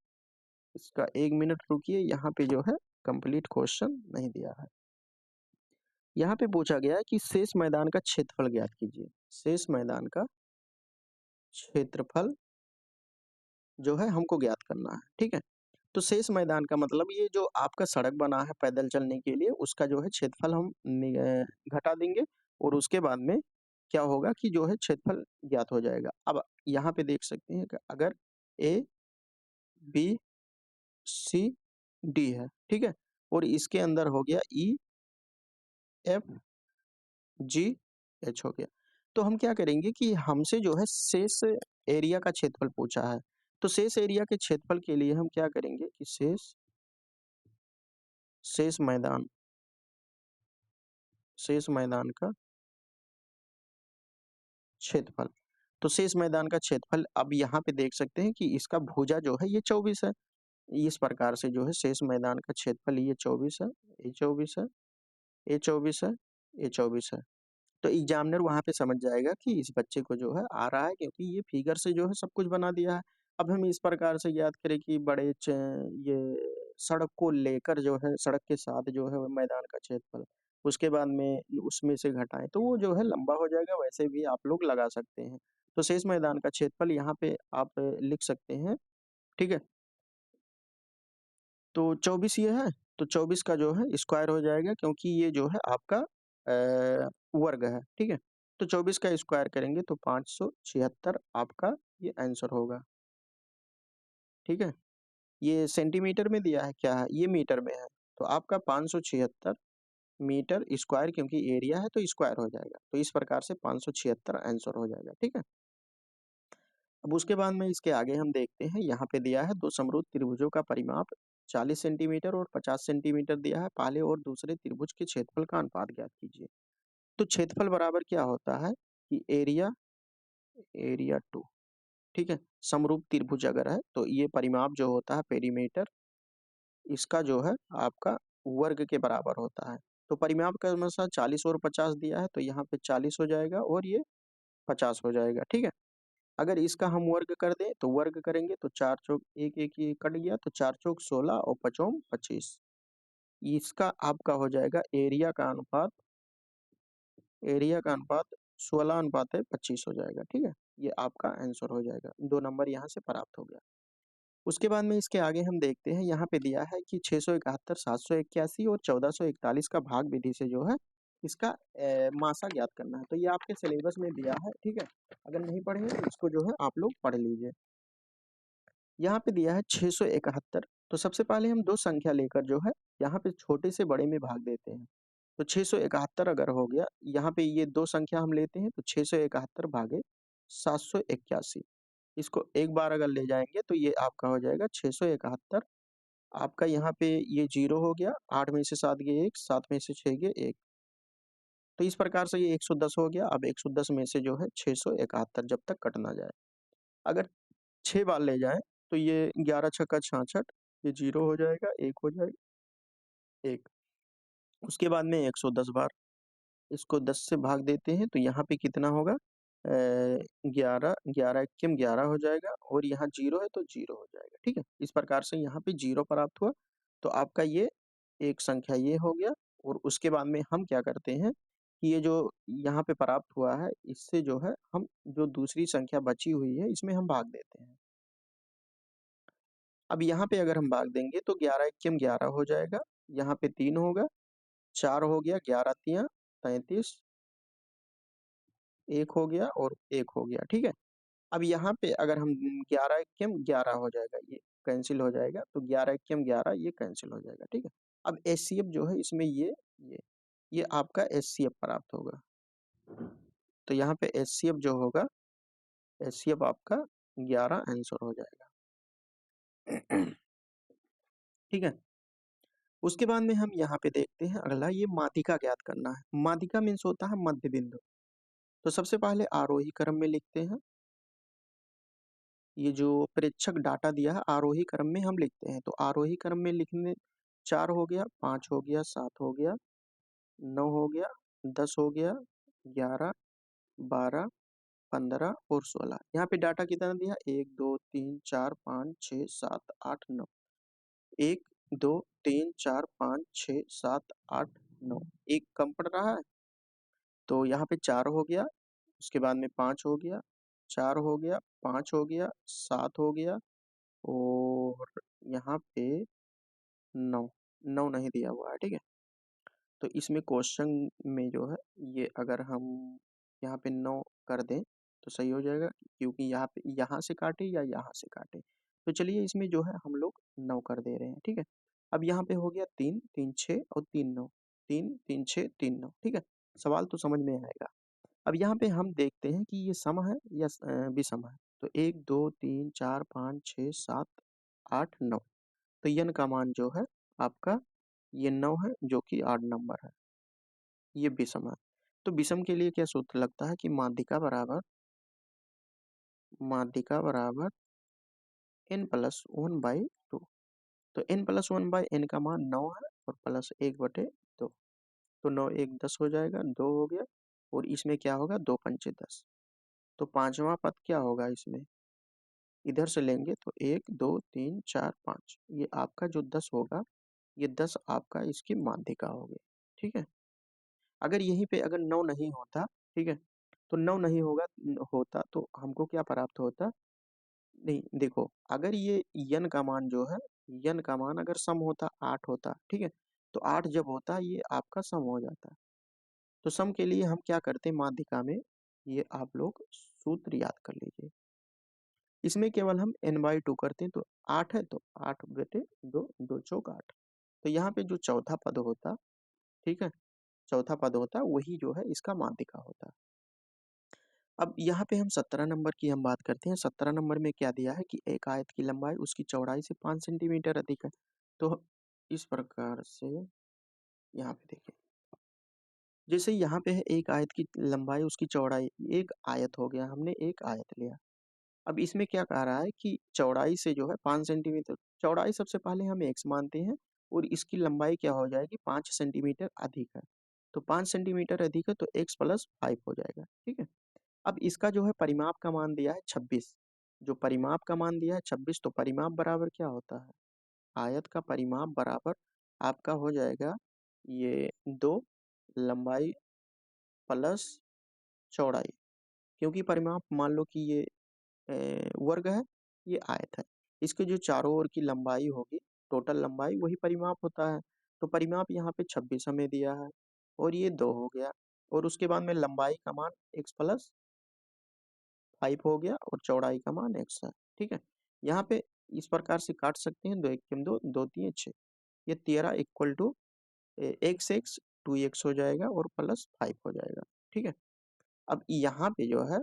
इसका 1 मिनट रुकिए, यहाँ पे जो है कंप्लीट क्वेश्चन नहीं दिया है। यहाँ पे पूछा गया है कि शेष मैदान का क्षेत्रफल ज्ञात कीजिए। शेष मैदान का क्षेत्रफल जो है हमको ज्ञात करना है, ठीक है। तो शेष मैदान का मतलब ये जो आपका सड़क बना है पैदल चलने के लिए उसका जो है क्षेत्रफल हम घटा देंगे और उसके बाद में क्या होगा कि जो है क्षेत्रफल ज्ञात हो जाएगा। अब यहाँ पे देख सकते हैं कि अगर ए बी सी डी है, ठीक है, और इसके अंदर हो गया ई एफ जी एच हो गया। तो हम क्या करेंगे कि हमसे जो है शेष एरिया का क्षेत्रफल पूछा है, तो शेष एरिया के क्षेत्रफल के लिए हम क्या करेंगे कि शेष शेष मैदान शेष मैदान का क्षेत्रफल। तो शेष मैदान का क्षेत्रफल अब यहाँ पे देख सकते हैं कि इसका भुजा जो है ये 24 है। इस प्रकार से जो है शेष मैदान का क्षेत्रफल ये 24 है, ये 24 है, ये 24 है, ये 24 है। तो एग्जामिनर वहाँ पे समझ जाएगा कि इस बच्चे को जो है आ रहा है क्योंकि ये फिगर से जो है सब कुछ बना दिया है। अब हम इस प्रकार से याद करें कि ये सड़क को लेकर जो है सड़क के साथ जो है वो मैदान का क्षेत्रफल, उसके बाद में उसमें से घटाएं तो वो जो है लंबा हो जाएगा, वैसे भी आप लोग लगा सकते हैं। तो शेष मैदान का क्षेत्रफल यहाँ पे आप लिख सकते हैं, ठीक है। तो 24 ये है, तो 24 का जो है स्क्वायर हो जाएगा क्योंकि ये जो है आपका वर्ग है, ठीक है। तो 24 का स्क्वायर करेंगे तो 576 आपका ये आंसर होगा, ठीक है। ये सेंटीमीटर में दिया है क्या है, ये मीटर में है। तो आपका 576 मीटर स्क्वायर, क्योंकि एरिया है तो स्क्वायर हो जाएगा, तो इस प्रकार से 576 आंसर हो जाएगा, ठीक है। अब उसके बाद में इसके आगे हम देखते हैं, यहाँ पे दिया है दो समरूप त्रिभुजों का परिमाप 40 सेंटीमीटर और 50 सेंटीमीटर दिया है, पहले और दूसरे त्रिभुज के क्षेत्रफल का अनुपात ज्ञात कीजिए। तो क्षेत्रफल बराबर क्या होता है कि एरिया एरिया टू, ठीक है। समरूप त्रिभुज अगर है तो ये परिमाप जो होता है पेरीमीटर, इसका जो है आपका वर्ग के बराबर होता है। तो परिमाप का अनुसार 40 और 50 दिया है तो यहाँ पे 40 हो जाएगा और ये 50 हो जाएगा, ठीक है। अगर इसका हम वर्ग कर दें तो वर्ग करेंगे तो 4 चौक एक एक ये कट गया, तो 4 चौक 16 और 5 25, इसका आपका हो जाएगा एरिया का अनुपात 16 अनुपात है 25 हो जाएगा, ठीक है। ये आपका आंसर हो जाएगा, 2 नंबर यहाँ से प्राप्त हो गया। उसके बाद में इसके आगे हम देखते हैं, यहाँ पे दिया है कि 671 781 और 1441 का भाग विधि से जो है इसका मासा ज्ञात करना है। तो ये आपके सिलेबस में दिया है, ठीक है। अगर नहीं पढ़े हैं तो इसको जो है आप लोग पढ़ लीजिए। यहाँ पे दिया है 671, तो सबसे पहले हम दो संख्या लेकर जो है यहाँ पे छोटे से बड़े में भाग देते हैं। तो 671 अगर हो गया, यहाँ पे ये दो संख्या हम लेते हैं तो 671 भागे 781, इसको एक बार अगर ले जाएंगे तो ये आपका हो जाएगा 671। आपका यहाँ पे ये 0 हो गया, 8 में से 7 गए 1, 7 में से 6 गए 1, तो इस प्रकार से ये 110 हो गया। अब 110 में से जो है 671 जब तक कट ना जाए, अगर 6 बार ले जाएं तो ये 11 छक्का 66, ये 0 हो जाएगा, 1 हो जाएगा 1। उसके बाद में 110 बार इसको 10 से भाग देते हैं तो यहाँ पे कितना होगा 11, 11 एक्यम 11 हो जाएगा और यहाँ 0 है तो 0 हो जाएगा, ठीक है। इस प्रकार से यहाँ पे 0 प्राप्त हुआ, तो आपका ये एक संख्या ये हो गया। और उसके बाद में हम क्या करते हैं कि ये जो यहाँ पे प्राप्त हुआ है इससे जो है हम जो दूसरी संख्या बची हुई है इसमें हम भाग देते हैं। अब यहाँ पे अगर हम भाग देंगे तो 11 एक्यम 11 हो जाएगा, यहाँ पे 3 होगा, 4 हो गया, 11 तिया 33, 1 हो गया और 1 हो गया, ठीक है। अब यहाँ पे अगर हम 11 एक्यम 11 हो जाएगा, ये कैंसिल हो जाएगा, तो 11 एक्यम 11 ये कैंसिल हो जाएगा, ठीक है। अब एचसीएफ जो है इसमें ये आपका एचसीएफ प्राप्त होगा। तो यहाँ पे एचसीएफ जो होगा, एचसीएफ आपका 11 आंसर हो जाएगा, ठीक है। उसके बाद में हम यहाँ पे देखते हैं अगला, ये माध्यिका ज्ञात करना है। माध्यिका मीन्स होता है मध्य बिंदु। तो सबसे पहले आरोही क्रम में लिखते हैं, ये जो प्रेक्षक डाटा दिया है आरोही क्रम में हम लिखते हैं। तो आरोही क्रम में लिखने 4 हो गया, 5 हो गया, 7 हो गया, 9 हो गया, 10 हो गया, 11, 12, 15 और 16। यहाँ पे डाटा कितना दिया, 1 2 3 4 5 6 7 8 9, 1 2 3 4 5 6 7 8 9, एक कम पड़ रहा है तो यहाँ पे 4 हो गया, उसके बाद में 5 हो गया, 4 हो गया, 5 हो गया, 7 हो गया, और यहाँ पे 9, 9 नहीं दिया हुआ है, ठीक है। तो इसमें क्वेश्चन में जो है ये अगर हम यहाँ पे 9 कर दें तो सही हो जाएगा, क्योंकि यहाँ पे यहाँ से काटे या यहाँ से काटे। तो चलिए इसमें जो है हम लोग 9 कर दे रहे हैं, ठीक है। अब यहाँ पे हो गया 3 3 6 और 3 9, 3 3 6 3 9, ठीक है। सवाल तो समझ में आएगा। अब यहाँ पे हम देखते हैं कि ये सम है या विषम है। तो 1 2 3 4 5 6 7 8 9, तो यन का मान जो है आपका ये 9 है, जो कि 8 नंबर है। ये विषम है। तो विषम के लिए क्या सूत्र लगता है कि माध्यिका बराबर n+1/2। तो n+1/n का मान 9 है और +1/2। तो 9 1 10 हो जाएगा, 2 हो गया, और इसमें क्या होगा, 2 पंचे 10। तो पांचवा पद क्या होगा इसमें, इधर से लेंगे तो 1 2 3 4 5, ये आपका जो 10 होगा, ये 10 आपका इसकी माध्यिका होगी, ठीक है। अगर यहीं पे अगर 9 नहीं होता, ठीक है, तो 9 नहीं होता तो हमको क्या प्राप्त होता। नहीं देखो, अगर ये यन का मान जो है, यन का मान अगर सम होता 8 होता, ठीक है, तो 8 जब होता ये आपका सम हो जाता। तो सम के लिए हम क्या करते हैं माध्यिका में, ये आप लोग सूत्र याद कर लीजिए। इसमें केवल हम n/2 करते हैं, तो 8 है तो 8/2, 2 चौक 8। तो यहाँ पे जो चौथा पद होता, ठीक है, चौथा पद होता वही जो है इसका माध्यिका होता। अब यहाँ पे हम 17 नंबर की हम बात करते हैं। 17 नंबर में क्या दिया है कि एक आयत की लंबाई उसकी चौड़ाई से 5 सेंटीमीटर अधिक है। तो इस प्रकार से यहाँ पे देखिए, जैसे यहाँ पे है एक आयत की लंबाई उसकी चौड़ाई, एक आयत हो गया, हमने एक आयत लिया। अब इसमें क्या कह रहा है कि चौड़ाई से जो है 5 सेंटीमीटर, चौड़ाई सबसे पहले हम x मानते हैं, और इसकी लंबाई क्या हो जाएगी, 5 सेंटीमीटर अधिक है। तो 5 सेंटीमीटर अधिक है तो x+5 हो जाएगा, ठीक है। अब इसका जो है परिमाप का मान दिया है 26। जो परिमाप का मान दिया है 26, तो परिमाप बराबर क्या होता है, आयत का परिमाप बराबर आपका हो जाएगा ये 2 लंबाई प्लस चौड़ाई, क्योंकि परिमाप मान लो कि ये वर्ग है, ये आयत है, इसके जो चारों ओर की लंबाई होगी, टोटल लंबाई वही परिमाप होता है। तो परिमाप यहाँ पे 26 हमें दिया है, और ये 2 हो गया, और उसके बाद में लंबाई का मान x+5 हो गया, और चौड़ाई का मान x है, ठीक है। यहाँ पे इस प्रकार से काट सकते हैं, 2 1 2 2 3 6, ये 13 इक्वल टू x 2x हो जाएगा और +5 हो जाएगा, ठीक है। अब यहाँ पे जो है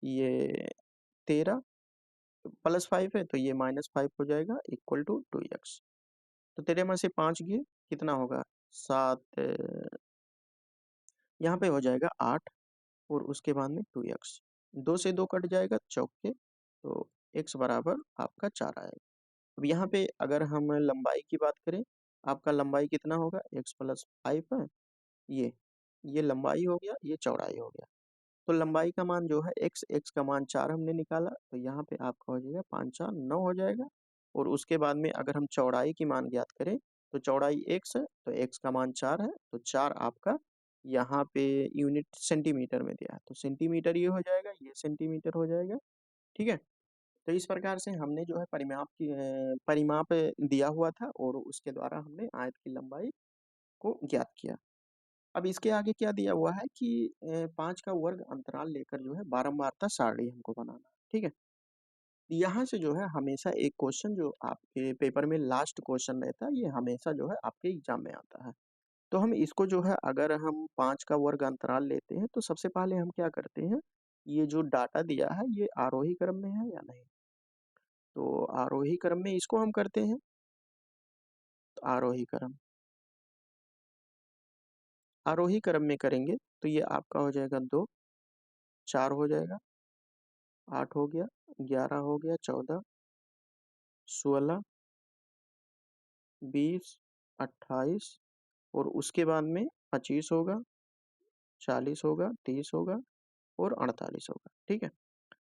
ये 13 +5 है तो ये -5 हो जाएगा इक्वल टू 2x। तो 13 में से 5 गए, कितना होगा 7, यहाँ पे हो जाएगा 8, और उसके बाद में 2x, 2 से 2 कट जाएगा चौक के, तो x बराबर आपका 4 आएगा। अब यहाँ पे अगर हम लंबाई की बात करें, आपका लंबाई कितना होगा, x+5 है, ये लंबाई हो गया, ये चौड़ाई हो गया। तो लंबाई का मान जो है x का मान 4 हमने निकाला, तो यहाँ पे आपका हो जाएगा 5 4 9 हो जाएगा। और उसके बाद में अगर हम चौड़ाई की मान ज्ञात करें, तो चौड़ाई x है तो x का मान 4 है, तो 4 आपका यहाँ पे यूनिट सेंटीमीटर में दिया है, तो सेंटीमीटर ये हो जाएगा, ये सेंटीमीटर हो जाएगा, ठीक है। तो इस प्रकार से हमने जो है परिमाप दिया हुआ था, और उसके द्वारा हमने आयत की लंबाई को ज्ञात किया। अब इसके आगे क्या दिया हुआ है कि 5 का वर्ग अंतराल लेकर जो है बारंबारता सारणी हमको बनाना है, ठीक है। यहाँ से जो है हमेशा एक क्वेश्चन जो आपके पेपर में लास्ट क्वेश्चन रहता है, ये हमेशा जो है आपके एग्जाम में आता है। तो हम इसको जो है अगर हम 5 का वर्ग अंतराल लेते हैं, तो सबसे पहले हम क्या करते हैं, ये जो डाटा दिया है ये आरोही क्रम में है या नहीं। तो आरोही क्रम में इसको हम करते हैं, तो आरोही क्रम में करेंगे तो ये आपका हो जाएगा 2, 4 हो जाएगा, 8 हो गया, 11 हो गया, 14, 16, 20, 28, और उसके बाद में 25 होगा, 40 होगा, 30 होगा, और 48 होगा, ठीक है।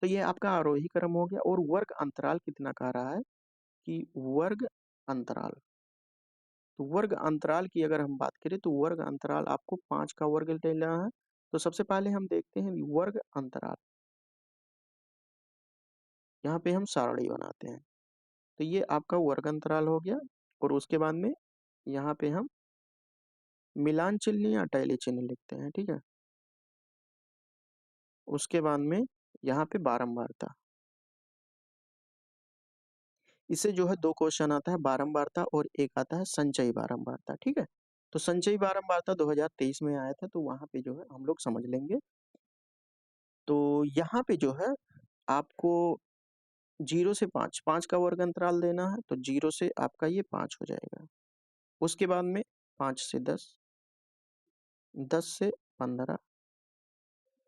तो ये आपका आरोही क्रम हो गया। और वर्ग अंतराल कितना कह रहा है कि वर्ग अंतराल, तो वर्ग अंतराल की अगर हम बात करें तो वर्ग अंतराल आपको 5 का वर्ग लेना है। तो सबसे पहले हम देखते हैं वर्ग अंतराल, यहाँ पे हम सारणी बनाते हैं। तो ये आपका वर्ग अंतराल हो गया। और उसके बाद में यहाँ पे हम मिलान चिन्ह या टैली चिन्ह लिखते हैं, ठीक है। उसके बाद में यहाँ पे बारंबारता, इससे जो है दो क्वेश्चन आता है, बारंबारता और एक आता है संचयी बारंबारता, ठीक है। तो संचयी बारंबारता 2023 में आया था, तो वहां पे जो है हम लोग समझ लेंगे। तो यहाँ पे जो है आपको 0 से 5, 5 का वर्ग अंतराल देना है, तो 0 से आपका ये 5 हो जाएगा। उसके बाद में 5 से 10, 10 से 15,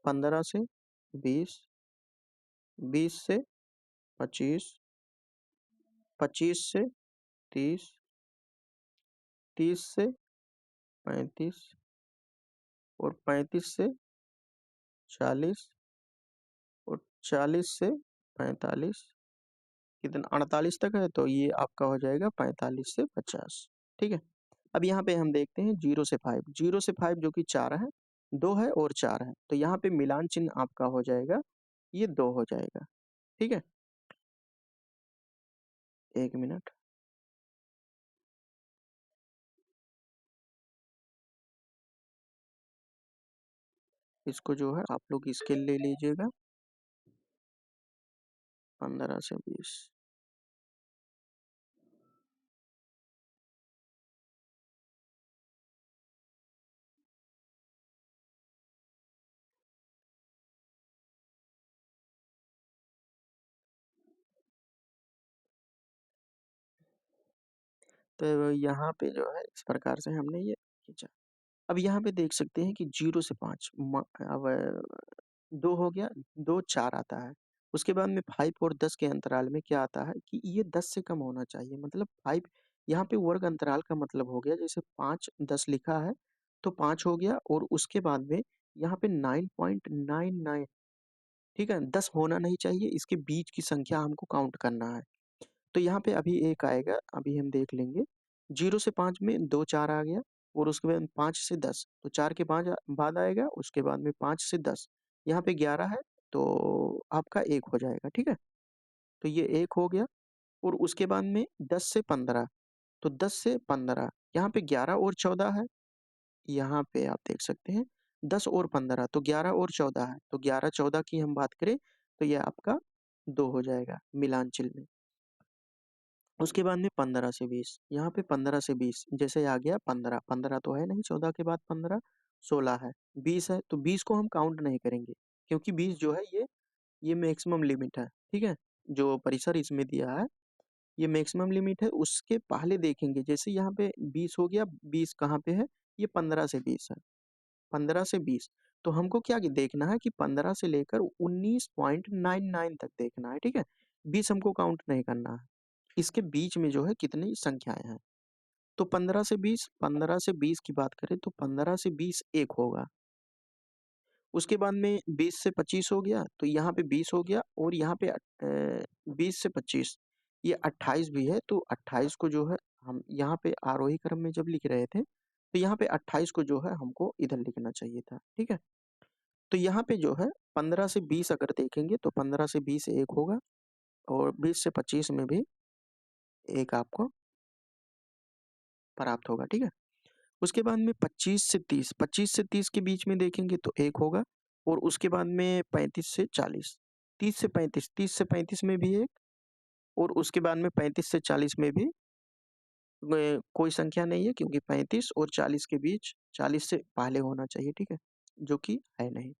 15 से 20, 20 से 25, 25 से 30, 30 से 35 और 35 से 40 और 40 से 45, कितना 48 तक है, तो ये आपका हो जाएगा 45 से 50, ठीक है। अब यहाँ पे हम देखते हैं 0 से 5, 0 से 5 जो कि 4 है, 2 है और 4 है, तो यहाँ पे मिलान चिन्ह आपका हो जाएगा, ये 2 हो जाएगा, ठीक है। 1 मिनट, इसको जो है आप लोग स्केल ले लीजिएगा, 15 से 20। तो यहाँ पे जो है इस प्रकार से हमने ये खींचा। अब यहाँ पे देख सकते हैं कि 0 से 5 अब 2 हो गया, 2 4 आता है। उसके बाद में 5 और 10 के अंतराल में क्या आता है कि ये 10 से कम होना चाहिए, मतलब 5। यहाँ पे वर्ग अंतराल का मतलब हो गया, जैसे 5 10 लिखा है तो 5 हो गया, और उसके बाद में यहाँ पे 9.99, ठीक है, 10 होना नहीं चाहिए, इसके बीच की संख्या हमको काउंट करना है। तो यहाँ पे अभी एक आएगा, अभी हम देख लेंगे। 0 से 5 में 2 4 आ गया, और उसके बाद 5 से 10, तो 4 के 5 बाद आएगा, उसके बाद में 5 से 10, यहाँ पे 11 है, तो आपका 1 हो जाएगा, ठीक है। तो ये 1 हो गया। और उसके बाद में 10 से 15, तो 10 से 15, यहाँ पे 11 और 14 है, यहाँ पे आप देख सकते हैं 10 और 15, तो 11 और 14 है, तो 11 14 की हम बात करें तो ये आपका 2 हो जाएगा मिलान चिन्ह में। उसके बाद में 15 से 20, यहाँ पे 15 से 20 जैसे आ गया 15, 15 तो है नहीं, 14 के बाद 15, 16 है, 20 है, तो 20 को हम काउंट नहीं करेंगे, क्योंकि 20 जो है ये मैक्सिमम लिमिट है, ठीक है। जो परिसर इसमें दिया है ये मैक्सिमम लिमिट है, उसके पहले देखेंगे, जैसे यहाँ पे 20 हो गया, 20 कहाँ पे है, ये 15 से 20 है, 15 से 20। तो हमको क्या देखना है कि 15 से लेकर 19.99 तक देखना है, ठीक है। 20 हमको काउंट नहीं करना है, इसके बीच में जो है कितनी संख्याएं हैं। तो 15 से 20, 15 से 20 की बात करें तो 15 से 20 1 होगा। उसके बाद में 20 से 25 हो गया, तो यहाँ पे 20 हो गया, और यहाँ पे 20 से 25 ये 28 भी है, तो 28 को जो है हम यहाँ पे आरोही क्रम में जब लिख रहे थे, तो यहाँ पे 28 को जो है हमको इधर लिखना चाहिए था, ठीक है। तो यहाँ पे जो है 15 से 20 अगर देखेंगे तो 15 से 20 1 होगा, और 20 से 25 में भी 1 आपको प्राप्त होगा, ठीक है। उसके बाद में 25 से 30, 25 से 30 के बीच में देखेंगे तो 1 होगा, और उसके बाद में 35 से 40, 30 से 35, 30 से 35 में भी 1, और उसके बाद में 35 से 40 में भी कोई संख्या नहीं है, क्योंकि 35 और 40 के बीच 40 से पहले होना चाहिए, ठीक है, जो कि है नहीं।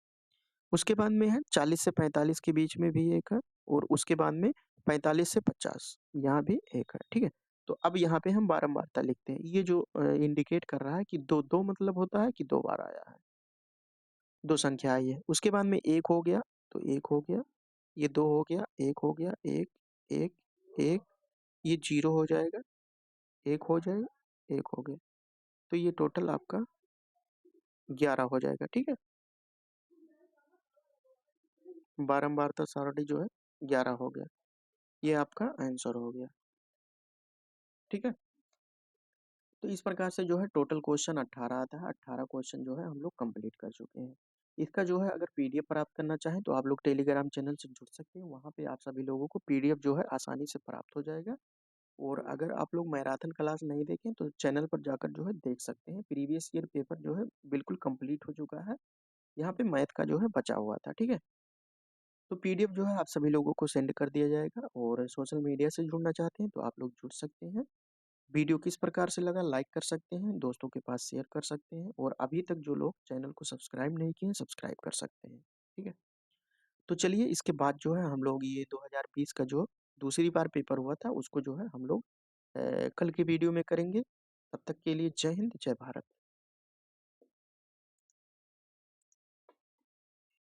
उसके बाद में है 40 से 45 के बीच में भी 1 है, और उसके बाद में 45 से 50 यहाँ भी 1 है, ठीक है। तो अब यहाँ पे हम बारंबारता लिखते हैं, ये जो इंडिकेट कर रहा है कि दो दो मतलब होता है कि 2 बार आया है, 2 संख्या आई है। उसके बाद में 1 हो गया, तो 1 हो गया, ये 2 हो गया, 1 हो गया, 1 1 1, ये 0 हो जाएगा, 1 हो जाएगा, 1 हो गया, तो ये टोटल आपका 11 हो जाएगा, ठीक है। बारंबारता सारणी जो है 11 हो गया, ये आपका आंसर हो गया, ठीक है। तो इस प्रकार से जो है टोटल क्वेश्चन 18 आता है, 18 क्वेश्चन जो है हम लोग कंप्लीट कर चुके हैं। इसका जो है अगर पीडीएफ प्राप्त करना चाहें तो आप लोग टेलीग्राम चैनल से जुड़ सकते हैं, वहाँ पे आप सभी लोगों को पीडीएफ जो है आसानी से प्राप्त हो जाएगा। और अगर आप लोग मैराथन क्लास नहीं देखें तो चैनल पर जाकर जो है देख सकते हैं। प्रीवियस ईयर पेपर जो है बिल्कुल कंप्लीट हो चुका है। यहाँ पे मैथ का जो है बचा हुआ था, ठीक है। तो पीडीएफ जो है आप सभी लोगों को सेंड कर दिया जाएगा, और सोशल मीडिया से जुड़ना चाहते हैं तो आप लोग जुड़ सकते हैं। वीडियो किस प्रकार से लगा लाइक कर सकते हैं, दोस्तों के पास शेयर कर सकते हैं, और अभी तक जो लोग चैनल को सब्सक्राइब नहीं किए हैं सब्सक्राइब कर सकते हैं, ठीक है। तो चलिए इसके बाद जो है हम लोग ये 2020 का जो दूसरी बार पेपर हुआ था उसको जो है हम लोग कल की वीडियो में करेंगे। तब तक के लिए जय हिंद, जय भारत।